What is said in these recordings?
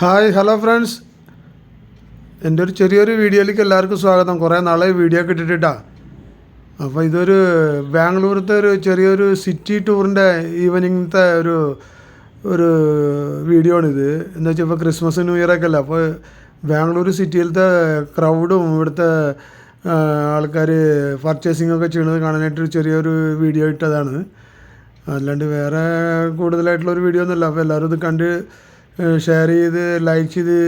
Hi hello friends, എൻ്റെ ഒരു ചെറിയൊരു വീഡിയോയിലേക്ക് എല്ലാവർക്കും സ്വാഗതം. കുറേ നാളെ വീഡിയോ ഒക്കെ ഇട്ടിട്ടാ. അപ്പോൾ ഇതൊരു ബാംഗ്ലൂരത്തെ ഒരു ചെറിയൊരു സിറ്റി ടൂറിൻ്റെ ഈവനിങ്ങത്തെ ഒരു ഒരു വീഡിയോ ആണിത്. എന്താ വെച്ചാൽ ഇപ്പോൾ ക്രിസ്മസ് ന്യൂ ഇയർ ഒക്കെ അല്ല, അപ്പോൾ ബാംഗ്ലൂർ സിറ്റിയിലത്തെ ക്രൗഡും ഇവിടുത്തെ ആൾക്കാർ പർച്ചേസിംഗ് ഒക്കെ ചെയ്യണത് കാണാനായിട്ടൊരു ചെറിയൊരു വീഡിയോ ഇട്ടതാണ്. അല്ലാണ്ട് വേറെ കൂടുതലായിട്ടുള്ളൊരു വീഡിയോ ഒന്നുമല്ല. അപ്പോൾ എല്ലാവരും ഇത് കണ്ട് ഷെയർ ചെയ്ത് ലൈക്ക് ചെയ്ത്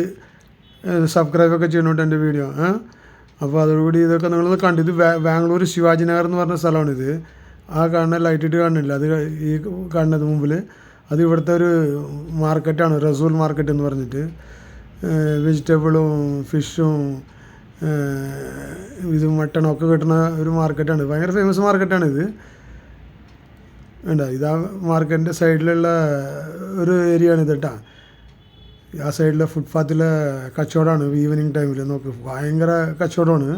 സബ്സ്ക്രൈബൊക്കെ ചെയ്യണോട്ട് എൻ്റെ വീഡിയോ. അപ്പോൾ അതോടുകൂടി ഇതൊക്കെ നിങ്ങളൊന്ന് കണ്ടു. ഇത് ബാംഗ്ലൂർ ശിവാജി നഗർ എന്ന് പറഞ്ഞ സ്ഥലമാണിത്. ആ കാണുന്ന ലൈറ്റ് ഇട്ട് കാണുന്നില്ല, അത് ഈ കാണുന്നത് മുമ്പിൽ അത് ഇവിടുത്തെ ഒരു മാർക്കറ്റാണ്, റസൂൽ മാർക്കറ്റ് എന്ന് പറഞ്ഞിട്ട്. വെജിറ്റബിളും ഫിഷും ഇതും മട്ടണും ഒക്കെ കിട്ടുന്ന ഒരു മാർക്കറ്റാണ്. ഭയങ്കര ഫേമസ് മാർക്കറ്റാണിത്. വേണ്ട, ഇതാ മാർക്കറ്റിൻ്റെ സൈഡിലുള്ള ഒരു ഏരിയ ആണ് ഇത് കേട്ടോ. ആ സൈഡിലെ ഫുട്പാത്തിലെ കച്ചവടമാണ് ഈവനിങ് ടൈമിൽ. നോക്ക്, ഭയങ്കര കച്ചവടമാണ്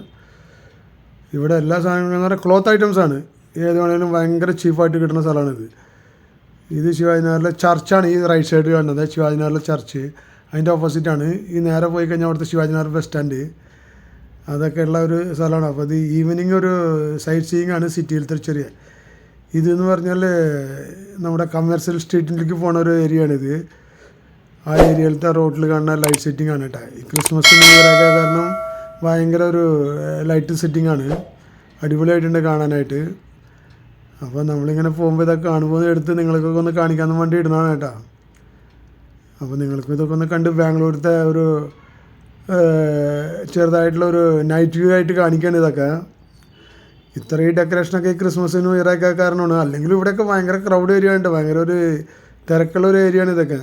ഇവിടെ. എല്ലാ സാധനങ്ങളും എന്ന് പറഞ്ഞാൽ ക്ലോത്ത് ഐറ്റംസാണ്. ഏത് വേണമെങ്കിലും ഭയങ്കര ചീപ്പായിട്ട് കിട്ടുന്ന സ്ഥലമാണിത്. ഇത് ശിവാജി നഗറിലെ ചർച്ചാണ്. ഈ റൈറ്റ് സൈഡ് കാണുന്നത് ശിവാജി നഗറിലെ ചർച്ച്. അതിൻ്റെ ഓപ്പോസിറ്റാണ് ഈ നേരെ പോയി കഴിഞ്ഞാൽ അവിടുത്തെ ശിവാജി നഗർ ബസ് സ്റ്റാൻഡ്. അതൊക്കെ ഉള്ള ഒരു സ്ഥലമാണ്. അപ്പോൾ ഇത് ഈവനിങ് ഒരു സൈറ്റ് സീയിങ് ആണ് സിറ്റിയിലത്തെ ചെറിയ. ഇതെന്ന് പറഞ്ഞാൽ നമ്മുടെ കമേഴ്സ്യൽ സ്ട്രീറ്റിലേക്ക് പോണ ഒരു ഏരിയ ആണിത്. ആ ഏരിയയിലത്തെ റോഡിൽ കാണുന്ന ലൈറ്റ് സെറ്റിംഗ് ആണ് കേട്ടോ. ഈ ക്രിസ്മസ് ന്യൂ ഇയർ ഒക്കെ കാരണം ഭയങ്കര ഒരു ലൈറ്റ് സെറ്റിംഗ് ആണ്. അടിപൊളിയായിട്ടുണ്ട് കാണാനായിട്ട്. അപ്പോൾ നമ്മളിങ്ങനെ പോകുമ്പോൾ ഇതൊക്കെ കാണുമ്പോൾ എടുത്ത് നിങ്ങൾക്കൊക്കെ ഒന്ന് കാണിക്കാൻ വേണ്ടി ഇടുന്നതാണ് കേട്ടോ. അപ്പോൾ നിങ്ങൾക്കും ഇതൊക്കെ ഒന്ന് കണ്ട് ബാംഗ്ലൂരത്തെ ഒരു ചെറുതായിട്ടുള്ള ഒരു നൈറ്റ് വ്യൂ ആയിട്ട് കാണിക്കുകയാണ് ഇതൊക്കെ. ഇത്രയും ഡെക്കറേഷനൊക്കെ ഈ ക്രിസ്മസ് ന്യൂ ഇയർ ഒക്കെ കാരണമാണ്. അല്ലെങ്കിൽ ഇവിടെയൊക്കെ ഭയങ്കര ക്രൗഡ് ഏരിയ ഉണ്ട്, ഭയങ്കര ഒരു തിരക്കുള്ള ഒരു ഏരിയ ആണ് ഇതൊക്കെ.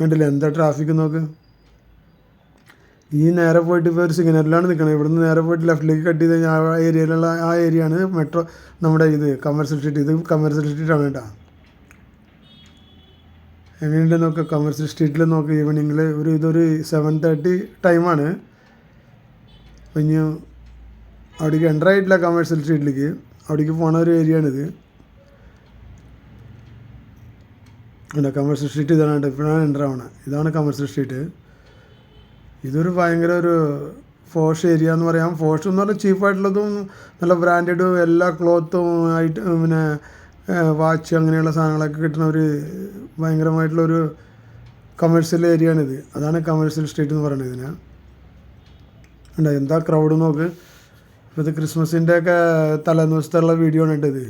കണ്ടില്ലേ എന്താ ട്രാഫിക് നോക്ക്. ഈ നേരെ പോയിട്ട് ഇപ്പോൾ ഒരു സിഗ്നലിലാണ് നിൽക്കുന്നത്. ഇവിടുന്ന് നേരെ പോയിട്ട് ലെഫ്റ്റിലേക്ക് കട്ട് ചെയ്ത് കഴിഞ്ഞാൽ ആ ഏരിയയിലുള്ള ആ ഏരിയയാണ് മെട്രോ, നമ്മുടെ ഇത് കമേഴ്സ്യൽ സ്ട്രീറ്റ്. ഇത് കമേഴ്സ്യൽ സ്ട്രീറ്റാണ് കേട്ടോ. എങ്ങനെയുണ്ട് നോക്ക് കമേഴ്സ്യൽ സ്ട്രീറ്റിൽ നോക്ക്. ഈവനിങ്ങിൽ ഇതൊരു 7:30 ടൈമാണ്. അപ്പം ഇനി അവിടേക്ക് എൻ്റർ ആയിട്ടില്ല കമേഴ്സ്യൽ സ്ട്രീറ്റിലേക്ക്. അവിടേക്ക് പോണ ഒരു ഏരിയ ആണിത്. അല്ല, കമേഴ്സ്യൽ സ്ട്രീറ്റ് ഇതാണ്. ഇപ്പോഴാണ് എൻ്റർ ആവണത്. ഇതാണ് കമേഴ്സ്യൽ സ്ട്രീറ്റ്. ഇതൊരു ഭയങ്കര ഒരു ഫോഷ് ഏരിയ എന്ന് പറയാം. ഫോഷ് എന്ന് പറഞ്ഞാൽ ചീപ്പായിട്ടുള്ളതും നല്ല ബ്രാൻഡഡും എല്ലാ ക്ലോത്തും ആയിട്ട് പിന്നെ വാച്ച് അങ്ങനെയുള്ള സാധനങ്ങളൊക്കെ കിട്ടുന്ന ഒരു ഭയങ്കരമായിട്ടുള്ളൊരു കമേഴ്സ്യൽ ഏരിയ ആണിത്. അതാണ് കമേഴ്സ്യൽ സ്ട്രീറ്റ് എന്ന് പറയുന്നത് ഇതിന്. ഉണ്ട് എന്താ ക്രൗഡ് നോക്ക്. ഇപ്പോൾ ഇത് ക്രിസ്മസിൻ്റെ ഒക്കെ തലേന്ന് ദിവസത്തുള്ള വീഡിയോ ആണ് ഇത്.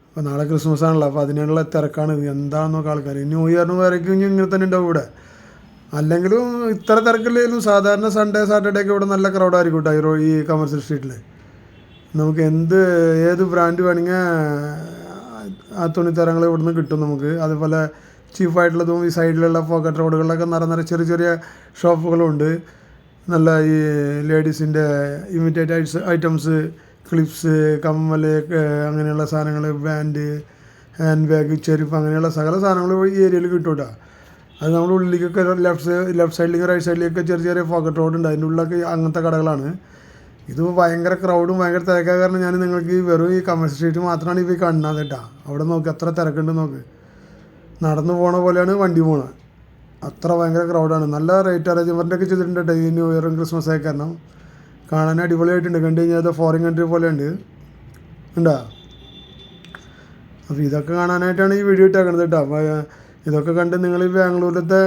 അപ്പോൾ നാളെ ക്രിസ്മസ് ആണല്ലോ, അപ്പോൾ അതിനുള്ള തിരക്കാണ് ഇത്. എന്താണെന്നൊക്കെ ആൾക്കാർ ന്യൂ ഇയറിന് വരയ്ക്കും ഇങ്ങനെ തന്നെ ഉണ്ടാവും ഇവിടെ. അല്ലെങ്കിലും ഇത്ര തിരക്കില്ലെങ്കിലും സാധാരണ സൺഡേ സാറ്റർഡേ ഒക്കെ ഇവിടെ നല്ല ക്രൗഡായിരിക്കും കേട്ടോ ഈ കമേഴ്സ്യൽ സ്ട്രീറ്റിൽ. നമുക്ക് ഏത് ബ്രാൻഡ് വേണമെങ്കിൽ ആ തുണിത്തരങ്ങൾ ഇവിടുന്ന് കിട്ടും നമുക്ക്. അതുപോലെ ചീപ്പായിട്ടുള്ളതും ഈ സൈഡിലുള്ള പോക്കറ്റ് റോഡുകളിലൊക്കെ നിറയെ ചെറിയ ചെറിയ ഷോപ്പുകളുണ്ട്. നല്ല ഈ ലേഡീസിൻ്റെ ഇമിറ്റേറ്റ് ഐറ്റംസ്, ക്ലിപ്സ്, കമ്മൽ, അങ്ങനെയുള്ള സാധനങ്ങൾ, ബാൻഡ്, ഹാൻഡ് ബാഗ്, ചെരുപ്പ്, അങ്ങനെയുള്ള സകല സാധനങ്ങൾ ഈ ഏരിയയിൽ കിട്ടും കേട്ടോ. അത് നമ്മുടെ ഉള്ളിലേക്കൊക്കെ ലെഫ്റ്റ് സൈഡിലേക്ക് റൈറ്റ് സൈഡിലേക്കൊക്കെ ചെറിയ ചെറിയ പോക്കറ്റ് റോഡുണ്ട്. അതിൻ്റെ ഉള്ളിലൊക്കെ അങ്ങനത്തെ കടകളാണ്. ഇത് ഭയങ്കര ക്രൗഡും ഭയങ്കര തിരക്കായ കാരണം ഞാൻ നിങ്ങൾക്ക് വെറും ഈ കമേഴ്സ്യൽ സ്ട്രീറ്റ് മാത്രമാണ് ഇപ്പോൾ കാണുന്നത് കേട്ടോ. അവിടെ നോക്ക് എത്ര തിരക്കുണ്ട് നോക്ക്. നടന്നു പോണ പോലെയാണ് വണ്ടി പോണത്. അത്ര ഭയങ്കര ക്രൗഡാണ്. നല്ല റേറ്റ് അറേഞ്ച്മെൻ്റ് ഒക്കെ ചെയ്തിട്ടുണ്ട് കേട്ടോ. ഈ ന്യൂ ഇയറും ക്രിസ്മസ് ഒക്കെ കാരണം കാണാൻ അടിപൊളിയായിട്ടുണ്ട്. കണ്ടു കഴിഞ്ഞാൽ അത് ഫോറിൻ കൺട്രി പോലെ ഉണ്ട് ഉണ്ടോ. അപ്പോൾ ഇതൊക്കെ കാണാനായിട്ടാണ് ഈ വീഡിയോ ഇട്ടേക്കണത് കേട്ടോ. അപ്പോൾ ഇതൊക്കെ കണ്ട് നിങ്ങൾ ഈ ബാംഗ്ലൂരിലത്തെ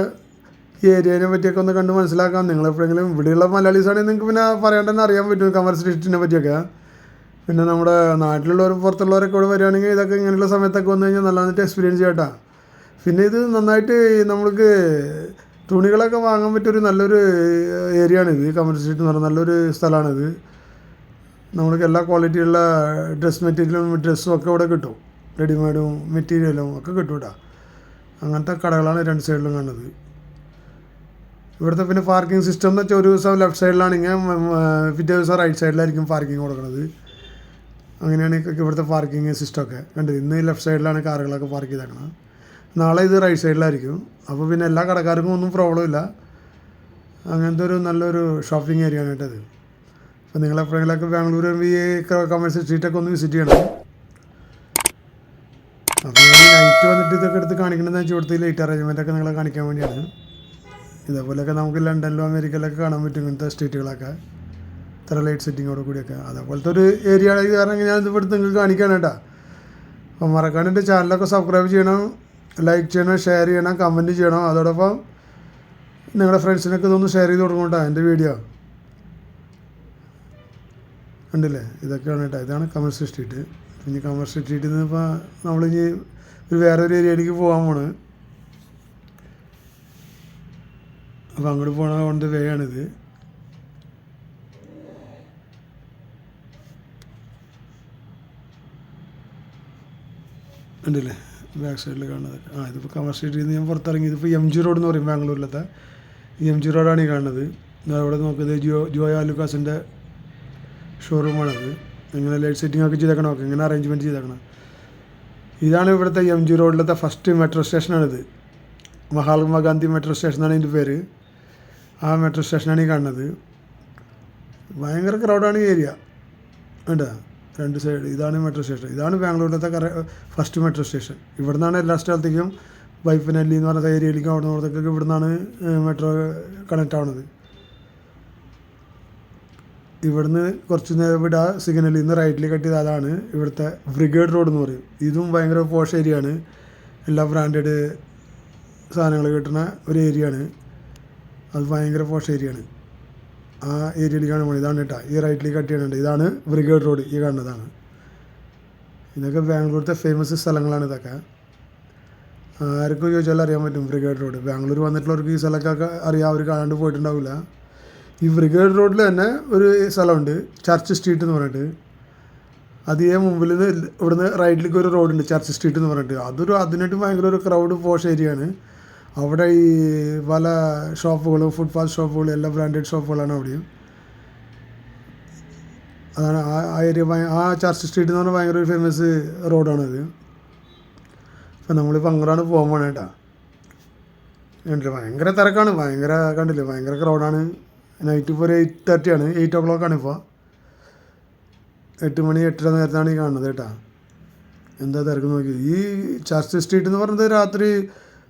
ഈ ഏരിയനെ പറ്റിയൊക്കെ ഒന്ന് കണ്ട് മനസ്സിലാക്കാം. നിങ്ങളെപ്പോഴെങ്കിലും ഇവിടെയുള്ള മലയാളീസാണെങ്കിൽ നിങ്ങൾക്ക് പിന്നെ പറയാണ്ടെന്ന് അറിയാൻ പറ്റും കമേഴ്സ്യൽ സ്ട്രീറ്റിനെ പറ്റിയൊക്കെ. പിന്നെ നമ്മുടെ നാട്ടിലുള്ളവർ പുറത്തുള്ളവരൊക്കെ ഇവിടെ വരികയാണെങ്കിൽ ഇതൊക്കെ ഇങ്ങനെയുള്ള സമയത്തൊക്കെ വന്നു കഴിഞ്ഞാൽ നല്ലതായിട്ട് എക്സ്പീരിയൻസ് ചെയ്യട്ടാ. പിന്നെ ഇത് നന്നായിട്ട് നമ്മൾക്ക് തുണികളൊക്കെ വാങ്ങാൻ പറ്റിയൊരു നല്ലൊരു ഏരിയ ആണിത്. കമേഴ്സ്യൽ സ്ട്രീറ്റ് എന്ന് പറഞ്ഞാൽ നല്ലൊരു സ്ഥലമാണിത്. നമ്മൾക്ക് എല്ലാ ക്വാളിറ്റിയുള്ള ഡ്രസ് മെറ്റീരിയലും ഡ്രസ്സും ഒക്കെ ഇവിടെ കിട്ടും. റെഡിമെയ്ഡും മെറ്റീരിയലും ഒക്കെ കിട്ടും കേട്ടോ. അങ്ങനത്തെ കടകളാണ് രണ്ട് സൈഡിലും കാണുന്നത്. ഇവിടുത്തെ പിന്നെ പാർക്കിംഗ് സിസ്റ്റം എന്ന് വെച്ചാൽ ഒരു ദിവസം ലെഫ്റ്റ് സൈഡിലാണെങ്കിൽ പിറ്റേ ദിവസം റൈറ്റ് സൈഡിലായിരിക്കും പാർക്കിംഗ് കൊടുക്കുന്നത്. അങ്ങനെയാണ് ഇവിടുത്തെ പാർക്കിംഗ് സിസ്റ്റമൊക്കെ കണ്ടത്. ഇന്ന് ലെഫ്റ്റ് സൈഡിലാണ് കാറുകളൊക്കെ പാർക്ക് ചെയ്തേക്കുന്നത്. നാളെ ഇത് റൈറ്റ് സൈഡിലായിരിക്കും. അപ്പോൾ പിന്നെ എല്ലാ കടക്കാർക്കും ഒന്നും പ്രോബ്ലം ഇല്ല. അങ്ങനത്തെ ഒരു നല്ലൊരു ഷോപ്പിംഗ് ഏരിയ ആണ് കേട്ടത്. അപ്പോൾ നിങ്ങളെപ്പോഴെങ്കിലൊക്കെ ബാംഗ്ലൂർ ഈ കമേഴ്സ്യൽ സ്ട്രീറ്റൊക്കെ ഒന്ന് വിസിറ്റ് ചെയ്യണം. അപ്പോൾ ഈ നൈറ്റ് വന്നിട്ട് ഇതൊക്കെ എടുത്ത് കാണിക്കണമെന്ന് വെച്ചാൽ ഇവിടുത്തെ ലൈറ്റ് അറേഞ്ച്മെൻറ്റൊക്കെ നിങ്ങളെ കാണിക്കാൻ വേണ്ടിയാണ്. ഇതേപോലെയൊക്കെ നമുക്ക് ലണ്ടനിലും അമേരിക്കയിലൊക്കെ കാണാൻ പറ്റും ഇങ്ങനത്തെ സ്ട്രീറ്റുകളൊക്കെ, ഇത്ര ലൈറ്റ് സെറ്റിങ്ങോട് കൂടിയൊക്കെ. അതേപോലത്തെ ഒരു ഏരിയ ആണെങ്കിൽ കാരണം ഞാനിത് ഇവിടുത്തെ നിങ്ങൾക്ക് കാണിക്കാണ് കേട്ടോ. അപ്പോൾ മറക്കാണ്ട് എൻ്റെ ചാനലൊക്കെ സബ്സ്ക്രൈബ് ചെയ്യണം, ലൈക്ക് ചെയ്യണം, ഷെയർ ചെയ്യണം, കമൻറ്റ് ചെയ്യണം. അതോടൊപ്പം നിങ്ങളുടെ ഫ്രണ്ട്സിനൊക്കെ ഇതൊന്ന് ഷെയർ ചെയ്ത് കൊടുക്കണം കേട്ടോ എൻ്റെ വീഡിയോ. ഉണ്ടല്ലേ, ഇതൊക്കെയാണ് കേട്ടോ. ഇതാണ് കമേഴ്ഷ്യൽ സ്ട്രീറ്റ്. ഇനി കമേഴ്ഷ്യൽ സ്ട്രീറ്റിൽ നിന്ന് ഇപ്പോൾ നമ്മളിനി വേറൊരു ഏരിയയിലേക്ക് പോകാൻ പോണ്. അപ്പോൾ അങ്ങോട്ട് പോകണ ഓൺ ദ വേ ആണിത്. ഉണ്ടല്ലേ ബാക്ക് സൈഡിൽ കാണുന്നത്. ഇതിപ്പോൾ കമേഴ്ഷ്യൽ സ്ട്രീറ്റിൽ നിന്ന് ഞാൻ പുറത്തിറങ്ങി. ഇതിപ്പോൾ MG റോഡ് എന്ന് പറയും ബാംഗ്ലൂരിലത്തെ. ഈ MG റോഡാണ് ഈ കാണുന്നത്. അവിടെ നോക്കുന്നത് ജോയ ആലുക്കാസിൻ്റെ ഷോറൂമാണത്. ഇങ്ങനെ ലൈറ്റ് സെറ്റിംഗ് ഒക്കെ ചെയ്തേക്കണം, ഒക്കെ ഇങ്ങനെ അറേഞ്ച്മെൻറ്റ് ചെയ്തേക്കണം. ഇതാണ് ഇവിടുത്തെ MG റോഡിലത്തെ first metro സ്റ്റേഷനാണിത്. Mahatma Gandhi metro സ്റ്റേഷനാണ് ഇതിൻ്റെ പേര്. ആ മെട്രോ സ്റ്റേഷനാണ് ഈ കാണുന്നത്. ഭയങ്കര ക്രൗഡാണ് ഈ ഏരിയ കേട്ടോ, രണ്ട് സൈഡ്. ഇതാണ് മെട്രോ സ്റ്റേഷൻ. ഇതാണ് ബാംഗ്ലൂരിലത്തെ ഫസ്റ്റ് മെട്രോ സ്റ്റേഷൻ. ഇവിടെ നിന്നാണ് എല്ലാ സ്ഥലത്തേക്കും ബൈപ്പനല്ലി എന്ന് പറഞ്ഞ ഏരിയയിലേക്കും അവിടെ നിന്നൊക്കെ ഇവിടെ നിന്നാണ് മെട്രോ കണക്റ്റ് ആവുന്നത്. ഇവിടുന്ന് കുറച്ച് നേരം ഇവിടെ സിഗ്നലിൽ നിന്ന് റൈറ്റിൽ കട്ട് ചെയ്ത് അതാണ് ഇവിടുത്തെ ബ്രിഗേഡ് റോഡ് എന്ന് പറയും. ഇതും ഭയങ്കര പോഷ് ഏരിയയാണ്. എല്ലാ ബ്രാൻഡഡ് സാധനങ്ങൾ കിട്ടുന്ന ഒരു ഏരിയയാണ്. അത് ഭയങ്കര പോഷ് ഏരിയയാണ്. ആ ഏരിയയിലേക്കാണ് പോകണം. ഇതാണ് കേട്ടോ, ഈ റൈറ്റിൽ കട്ട് ചെയ്യണുണ്ട്. ഇതാണ് ബ്രിഗേഡ് റോഡ്, ഈ കാണുന്നതാണ്. ഇതൊക്കെ ബാംഗ്ലൂരിലത്തെ ഫേമസ് സ്ഥലങ്ങളാണ് ഇതൊക്കെ. ആർക്കും ചോദിച്ചാലും അറിയാൻ പറ്റും ബ്രിഗേഡ് റോഡ്. ബാംഗ്ലൂർ വന്നിട്ടുള്ളവർക്ക് ഈ സ്ഥലമൊക്കെ അറിയാം, അവർ കാണാണ്ട് പോയിട്ടുണ്ടാവില്ല. ഈ ബ്രിഗേഡ് റോഡിൽ തന്നെ ഒരു സ്ഥലമുണ്ട്, ചർച്ച് സ്ട്രീറ്റ് എന്ന് പറഞ്ഞിട്ട്. അതേ മുമ്പിൽ നിന്ന് ഇവിടുന്ന് റൈറ്റിലേക്ക് ഒരു റോഡുണ്ട്, ചർച്ച് സ്ട്രീറ്റ് എന്ന് പറഞ്ഞിട്ട്. അതിനായിട്ട് ഭയങ്കര ഒരു ക്രൗഡ് പോഷ് ഏരിയയാണ്. അവിടെ ഈ പല ഷോപ്പുകളും ഫുട്പാത്ത് ഷോപ്പുകളും എല്ലാ ബ്രാൻഡഡ് ഷോപ്പുകളാണ് അവിടെയും. അതാണ് ആ ഏരിയ. ആ ചർച്ച് സ്ട്രീറ്റ് എന്ന് പറഞ്ഞാൽ ഭയങ്കര ഒരു ഫേമസ് റോഡാണത്. അപ്പം നമ്മളിപ്പോൾ അങ്ങോട്ടാണ് പോകാൻ പോകണേ കേട്ടോ. കണ്ടില്ല, ഭയങ്കര തിരക്കാണ്, കണ്ടില്ലേ ഭയങ്കര ക്രൗഡാണ്. നൈറ്റ് ഇപ്പോൾ ഒരു 8:30 ആണ്, 8 o'clock ഇപ്പോൾ. 8 മണി 8:30 നേരത്താണ് ഈ കാണുന്നത് കേട്ടോ. എന്താ തിരക്ക് നോക്കി. ഈ ചർച്ച് സ്ട്രീറ്റ് എന്ന് പറയുന്നത് രാത്രി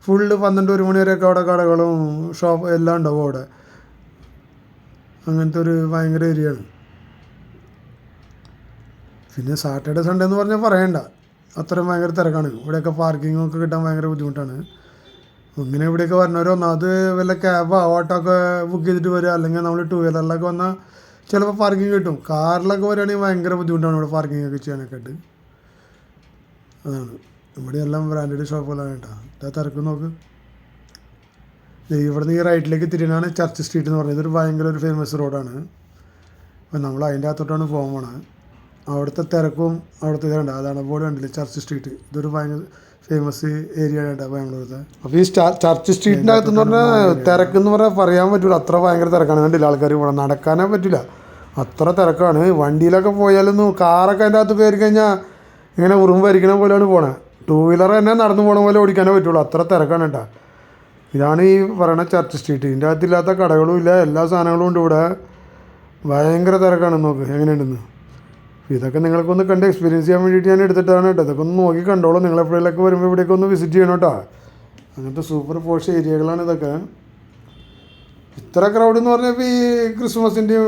ഫുള്ള് 12-1 മണി വരെയൊക്കെ അവിടെ കടകളും ഷോപ്പ് എല്ലാം ഉണ്ടാവും അവിടെ. അങ്ങനത്തെ ഒരു ഭയങ്കര ഏരിയയാണ്. പിന്നെ സാറ്റർഡേ സൺഡേ എന്ന് പറഞ്ഞാൽ പറയണ്ട, അത്രയും ഭയങ്കര തിരക്കാണ്. ഇവിടെയൊക്കെ പാർക്കിങ്ങൊക്കെ കിട്ടാൻ ഭയങ്കര ബുദ്ധിമുട്ടാണ്. ഇങ്ങനെ ഇവിടെയൊക്കെ വരണവരോ അത് വല്ല ക്യാബോ ഓട്ടോ ഒക്കെ ബുക്ക് ചെയ്തിട്ട് വരിക, അല്ലെങ്കിൽ നമ്മൾ 2 വീലറിലൊക്കെ വന്നാൽ ചിലപ്പോൾ പാർക്കിംഗ് കിട്ടും. കാറിലൊക്കെ വരികയാണെങ്കിൽ ഭയങ്കര ബുദ്ധിമുട്ടാണ് ഇവിടെ പാർക്കിംഗ് ഒക്കെ ചെയ്യാനൊക്കെ ആയിട്ട്. അതാണ് ഇവിടെ എല്ലാം ബ്രാൻഡഡ് ഷോപ്പുകളാണ് കേട്ടോ. തിരക്ക് നോക്ക്. ഇവിടുന്ന് ഈ റൈറ്റിലേക്ക് തിരിഞ്ഞാണ് ചർച്ച് സ്ട്രീറ്റ് എന്ന് പറയുന്നത്. ഇതൊരു ഭയങ്കര ഒരു ഫേമസ് റോഡാണ്. അപ്പം നമ്മൾ അതിൻ്റെ അകത്തോട്ടാണ് പോകാൻ പോണത്. അവിടുത്തെ തിരക്കും അവിടുത്തെ ഇതുണ്ട്, അതാണ് ബോർഡ് കണ്ടില്ലേ, ചർച്ച് സ്ട്രീറ്റ്. ഇതൊരു ഭയങ്കര ഫേമസ് ഏരിയ ആണ് കേട്ടോ ബാംഗ്ലൂരിലത്തെ. അപ്പോൾ ഈ ചർച്ച് സ്ട്രീറ്റിൻ്റെ അകത്തെന്ന് പറഞ്ഞാൽ തിരക്കെന്ന് പറഞ്ഞാൽ പറയാൻ പറ്റില്ല, അത്ര ഭയങ്കര തിരക്കാണ്. കണ്ടില്ല, ആൾക്കാർ പോകണം, നടക്കാനേ പറ്റില്ല, അത്ര തിരക്കാണ്. വണ്ടിയിലൊക്കെ പോയാലൊന്നും കാറൊക്കെ അതിൻ്റെ അകത്ത് കയറി കഴിഞ്ഞാൽ ഇങ്ങനെ ഉറുമ്പരിക്കണ പോലെയാണ് പോണത്. 2 വീലർ തന്നെ നടന്നു പോകണ പോലെ ഓടിക്കാനേ പറ്റുള്ളൂ, അത്ര തിരക്കാണ് കേട്ടോ. ഇതാണ് ഈ പറയുന്ന ചർച്ച് സ്ട്രീറ്റ്. ഇതിൻ്റെ അകത്തില്ലാത്ത കടകളും ഇല്ല, എല്ലാ സാധനങ്ങളും ഉണ്ട് ഇവിടെ. ഭയങ്കര തിരക്കാണ്. നോക്ക് എങ്ങനെയുണ്ടെന്ന്. ഇതൊക്കെ നിങ്ങൾക്കൊന്ന് കണ്ട് എക്സ്പീരിയൻസ് ചെയ്യാൻ വേണ്ടിയിട്ട് ഞാൻ എടുത്തിട്ടാണ് കേട്ടോ. ഇതൊക്കെ ഒന്ന് നോക്കി കണ്ടോളൂ. നിങ്ങൾ എപ്പോഴേലൊക്കെ വരുമ്പോൾ ഇവിടേക്ക് ഒന്ന് വിസിറ്റ് ചെയ്യണം കേട്ടോ. അങ്ങനത്തെ സൂപ്പർ പോഷ് ഏരിയകളാണ് ഇതൊക്കെ. ഇത്ര ക്രൗഡ് എന്ന് പറഞ്ഞാൽ ഇപ്പോൾ ഈ ക്രിസ്മസിൻ്റെയും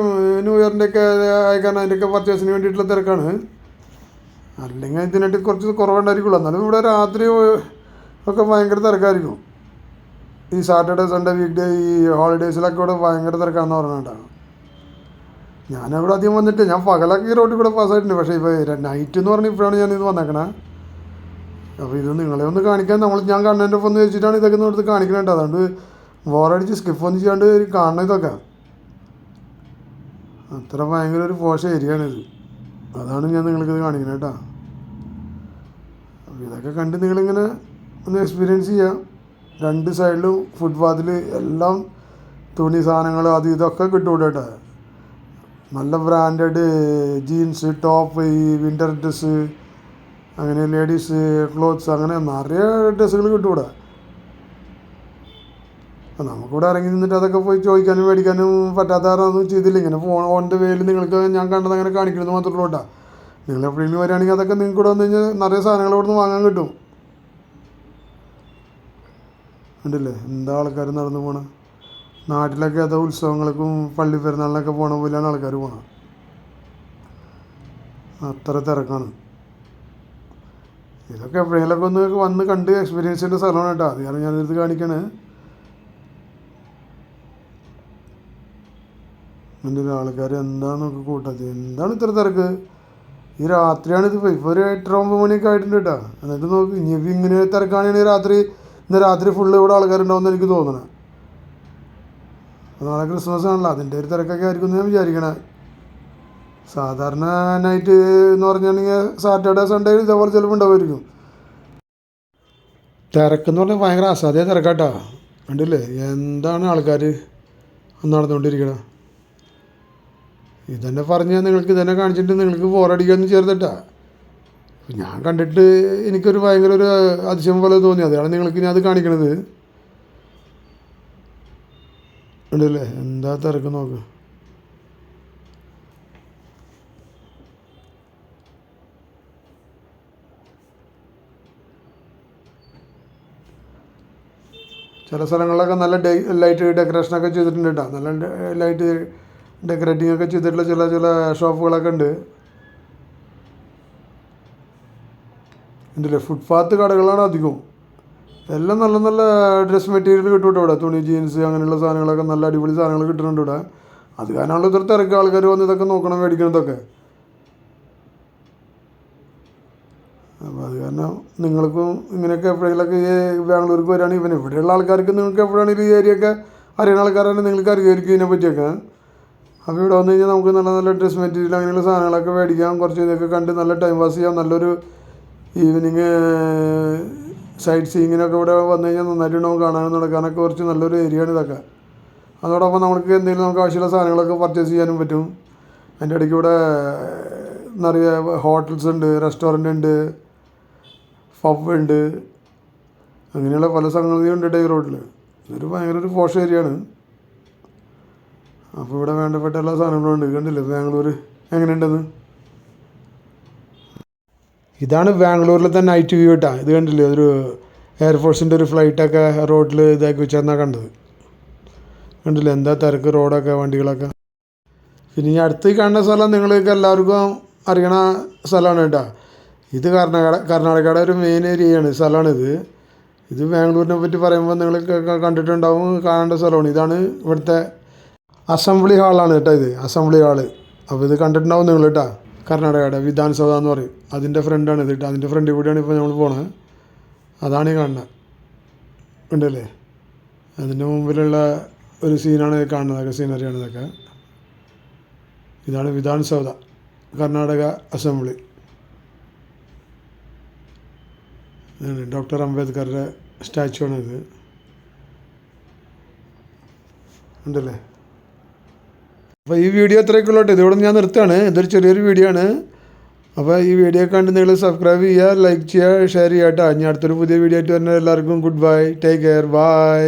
ന്യൂ ഇയറിൻ്റെയൊക്കെ അയക്കാൻ അതിൻ്റെയൊക്കെ പർച്ചേസിന് വേണ്ടിയിട്ടുള്ള തിരക്കാണ്. അല്ലെങ്കിൽ ഇതിനായിട്ട് കുറച്ച് കുറവുണ്ടായിരിക്കുള്ളൂ. എന്നാലും ഇവിടെ രാത്രി ഒക്കെ ഭയങ്കര തിരക്കായിരിക്കും. ഈ സാറ്റർഡേ സൺഡേ വീക്ക് ഡേ ഈ ഹോളിഡേയ്സിലൊക്കെ ഇവിടെ ഭയങ്കര തിരക്കാണെന്ന് പറഞ്ഞിട്ടാണ്. ഞാനവിടെ അധികം വന്നിട്ട് ഞാൻ പകലൊക്കെ ഈ റോഡിൽ കൂടെ പാസ്സായിട്ടുണ്ട്. പക്ഷേ ഇപ്പോൾ നൈറ്റ് എന്ന് പറഞ്ഞാൽ ഇപ്പോഴാണ് ഞാനിത് വന്നേക്കണേ. അപ്പോൾ ഇത് നിങ്ങളെ ഒന്ന് കാണിക്കാൻ ഞാൻ കണ്ടതിൻ്റെ ഒപ്പം ഒന്ന് വെച്ചിട്ടാണ് ഇതൊക്കെ ഒന്ന് എടുത്ത് കാണിക്കണേട്ടോ. അതുകൊണ്ട് ബോറടിച്ച് സ്കിപ്പൊന്നും ചെയ്യാണ്ട് കാണണം ഇതൊക്കെ. അത്ര ഭയങ്കര ഒരു പോഷ് ഏരിയയാണിത്. അതാണ് ഞാൻ നിങ്ങൾക്കിത് കാണിക്കണേ കേട്ടോ. അപ്പോൾ ഇതൊക്കെ കണ്ട് നിങ്ങളിങ്ങനെ ഒന്ന് എക്സ്പീരിയൻസ് ചെയ്യുക. 2 സൈഡിലും ഫുട്പാത്തിൽ എല്ലാം തുണി സാധനങ്ങൾ അത് ഇതൊക്കെ കിട്ടും കേട്ടോ. നല്ല ബ്രാൻഡഡ് ജീൻസ്, ടോപ്പ്, ഈ വിൻ്റർ ഡ്രസ്സ്, അങ്ങനെ ലേഡീസ് ക്ലോത്ത്സ്, അങ്ങനെ നിറയെ ഡ്രസ്സുകൾ കിട്ടും ഇവിടെ. അപ്പം നമുക്കിവിടെ ഇറങ്ങി നിന്നിട്ട് അതൊക്കെ പോയി ചോദിക്കാനും മേടിക്കാനും പറ്റാത്ത ഒന്നും ചെയ്തില്ല. ഇങ്ങനെ ഓൺ ദ വേയിൽ നിങ്ങൾക്ക് ഞാൻ കണ്ടത് അങ്ങനെ കാണിക്കണമെന്ന് മാത്രമേ ഉള്ളൂ കേട്ടോ. നിങ്ങൾ എപ്പോഴെങ്കിലും വരികയാണെങ്കിൽ അതൊക്കെ നിങ്ങൾക്ക് ഇവിടെ വന്നു കഴിഞ്ഞാൽ നിറയെ സാധനങ്ങൾ ഇവിടെ നിന്ന് വാങ്ങാൻ കിട്ടും. കണ്ടില്ലേ എന്താ ആൾക്കാർ നടന്നു പോകണം. നാട്ടിലൊക്കെ അത് ഉത്സവങ്ങൾക്കും പള്ളി പെരുന്നാളിനൊക്കെ പോണ പോലെയാണ് ആൾക്കാർ പോകണം. അത്ര തിരക്കാണ്. ഇതൊക്കെ എപ്പോഴെങ്കിലൊക്കെ ഒന്ന് വന്ന് കണ്ട് എക്സ്പീരിയൻസ് ചെയ്യേണ്ട സ്ഥലമാണ് കേട്ടോ. അത് കാരണം ഞാനിത് കാണിക്കണേ. എൻ്റെ ആൾക്കാർ എന്താന്ന് നോക്കി കൂട്ടത്, എന്താണ് ഇത്ര തിരക്ക്? ഈ രാത്രിയാണ് ഇതിപ്പോൾ. ഇപ്പോൾ ഒരു 8-9 മണിയൊക്കെ ആയിട്ടുണ്ട് കേട്ടോ. എന്നിട്ട് നോക്ക്, ഇനിയിപ്പോൾ ഇങ്ങനെ തിരക്കാണെങ്കിൽ ഇന്ന് രാത്രി ഫുള്ള് ഇവിടെ ആൾക്കാരുണ്ടാവുമെന്ന് എനിക്ക് തോന്നണേ. നാളെ ക്രിസ്മസ് ആണല്ലോ, അതിൻ്റെ ഒരു തിരക്കൊക്കെ ആയിരിക്കും എന്ന് ഞാൻ വിചാരിക്കണേ. സാധാരണ നൈറ്റ് എന്ന് പറഞ്ഞിട്ടുണ്ടെങ്കിൽ സാറ്റർഡേ സൺഡേ ഇതേപോലെ ചിലപ്പോൾ ഉണ്ടാവുമായിരിക്കും. തിരക്കെന്ന് പറഞ്ഞാൽ ഭയങ്കര അസാധ്യ തിരക്കാട്ടോ. കണ്ടില്ലേ എന്താണ് ആൾക്കാർ നടന്നുകൊണ്ടിരിക്കണം. ഇതന്നെ പറഞ്ഞാൽ നിങ്ങൾക്ക് ഇതന്നെ കാണിച്ചിട്ട് നിങ്ങൾക്ക് ബോറടിക്കാമെന്ന് ചേർത്തിട്ടാ. ഞാൻ കണ്ടിട്ട് എനിക്കൊരു ഭയങ്കര ഒരു അതിശയം പോലെ തോന്നി. അതാണ് നിങ്ങൾക്ക് ഞാൻ അത് കാണിക്കണത്. കണ്ടില്ലേ എന്താ തിരക്ക് നോക്ക്. ചില സ്ഥലങ്ങളിലൊക്കെ നല്ല ലൈറ്റ് ഡെക്കറേഷനൊക്കെ ചെയ്തിട്ടുണ്ട് കേട്ടോ. നല്ല ലൈറ്റ് ഡെക്കറേറ്റിംഗ് ഒക്കെ ചെയ്തിട്ടുള്ള ചില ഷോപ്പുകളൊക്കെ ഉണ്ട്. ഉണ്ടല്ലേ, ഫുട്പാത്ത് കടകളാണ് അധികവും. എല്ലാം നല്ല നല്ല ഡ്രസ് മെറ്റീരിയൽ കിട്ടും കേട്ടോ ഇവിടെ. തുണി, ജീൻസ് അങ്ങനെയുള്ള സാധനങ്ങളൊക്കെ നല്ല അടിപൊളി സാധനങ്ങൾ കിട്ടുന്നുണ്ട് ഇവിടെ. അത് കാരണമുള്ള ഇത്ര തിരക്ക്. ആൾക്കാർ വന്ന് ഇതൊക്കെ നോക്കണം, മേടിക്കണതൊക്കെ. അപ്പോൾ അത് കാരണം നിങ്ങൾക്കും ഇങ്ങനെയൊക്കെ എപ്പോഴെങ്കിലൊക്കെ ഈ ബാംഗ്ലൂർക്ക് വരികയാണെങ്കിൽ ഇവിടെയുള്ള ആൾക്കാർക്ക് നിങ്ങൾക്ക് എപ്പോഴാണെങ്കിലും ഈ ഏരിയയൊക്കെ അറിയുന്ന ആൾക്കാരാണ്, നിങ്ങൾക്ക് അറിയായിരിക്കും ഇതിനെ പറ്റിയൊക്കെ. അപ്പോൾ ഇവിടെ വന്നു കഴിഞ്ഞാൽ നമുക്ക് നല്ല നല്ല ഡ്രസ് മെറ്റീരിയൽ അങ്ങനെയുള്ള സാധനങ്ങളൊക്കെ മേടിക്കാം. കുറച്ച് ഇതൊക്കെ കണ്ട് നല്ല ടൈം പാസ് ചെയ്യാം. നല്ലൊരു ഈവനിങ് സൈറ്റ് സീയിങ്ങിനൊക്കെ ഇവിടെ വന്നു കഴിഞ്ഞാൽ നന്നായിട്ടുണ്ടാവും. കാണാനും നടക്കാനൊക്കെ കുറച്ച് നല്ലൊരു ഏരിയയാണ് ഇതൊക്കെ. അതോടൊപ്പം നമുക്ക് എന്തെങ്കിലും നമുക്ക് ആവശ്യമുള്ള സാധനങ്ങളൊക്കെ പർച്ചേസ് ചെയ്യാനും പറ്റും. അതിൻ്റെ ഇടയ്ക്ക് ഇവിടെ നിറയെ ഹോട്ടൽസ് ഉണ്ട്, റെസ്റ്റോറൻ്റ് ഉണ്ട്, പബ് ഉണ്ട്, അങ്ങനെയുള്ള പല സംഗതിയും ഉണ്ട് ഈ റോഡിൽ. ഇതൊരു ഭയങ്കര ഒരു പോഷ് ഏരിയയാണ്. അപ്പോൾ ഇവിടെ വേണ്ടപ്പെട്ട എല്ലാ സാധനങ്ങളും ഉണ്ട്. കണ്ടില്ലേ ബാംഗ്ലൂർ എങ്ങനെയുണ്ടെന്ന്. ഇതാണ് ബാംഗ്ലൂരിലത്തെ നൈറ്റ് വ്യൂ കേട്ടോ. ഇത് കണ്ടില്ലേ, ഒരു എയർഫോഴ്സിൻ്റെ ഒരു ഫ്ലൈറ്റൊക്കെ റോഡിൽ ഇതാക്കി വെച്ചാൽ കണ്ടത്. കണ്ടില്ലേ എന്താ തിരക്ക്, റോഡൊക്കെ വണ്ടികളൊക്കെ. പിന്നെ ഈ അടുത്ത് കാണുന്ന സ്ഥലം നിങ്ങൾക്ക് എല്ലാവർക്കും അറിയണ സ്ഥലമാണ് കേട്ടോ. ഇത് കർണാടകയുടെ ഒരു മെയിൻ ഏരിയയാണ് സ്ഥലമാണിത്. ഇത് ബാംഗ്ലൂരിനെ പറ്റി പറയുമ്പോൾ നിങ്ങൾ കണ്ടിട്ടുണ്ടാവും, കാണേണ്ട സ്ഥലമാണ്. ഇതാണ് ഇവിടുത്തെ അസംബ്ലി ഹാളാണ് കേട്ടോ. ഇത് അസംബ്ലി ഹാള്. അപ്പോൾ ഇത് കണ്ടിട്ടുണ്ടാവും നിങ്ങൾ കേട്ടോ. കർണാടകയുടെ വിധാൻസഭ എന്ന് പറയും. അതിൻ്റെ ഫ്രണ്ടാണ് ഇത് കേട്ടോ. അതിൻ്റെ ഫ്രണ്ടിൽ കൂടിയാണ് ഇപ്പോൾ നമ്മൾ പോണത്. അതാണ് ഈ കാണുന്നത്. ഉണ്ടല്ലേ, അതിൻ്റെ മുമ്പിലുള്ള ഒരു സീനാണ് കാണുന്നതൊക്കെ, സീനറിയാണ് ഇതൊക്കെ. ഇതാണ് വിധാൻസൗധ, കർണാടക അസംബ്ലി. ഡോക്ടർ അംബേദ്കറുടെ സ്റ്റാച്ചു ആണ് ഇത്. ഉണ്ടല്ലേ. അപ്പോൾ ഈ വീഡിയോ അത്രയൊക്കെയുള്ളൂ. ഇതിവിടെ ഞാൻ നിർത്തുകയാണ്. ഇതൊരു ചെറിയൊരു വീഡിയോ ആണ്. അപ്പോൾ ഈ വീഡിയോ കണ്ട് നിങ്ങൾ സബ്സ്ക്രൈബ് ചെയ്യുക, ലൈക്ക് ചെയ്യുക, ഷെയർ ചെയ്യുക കേട്ടോ. ഇനി അടുത്തൊരു പുതിയ വീഡിയോ ആയിട്ട് വരുന്ന എല്ലാവർക്കും goodbye, take care, by.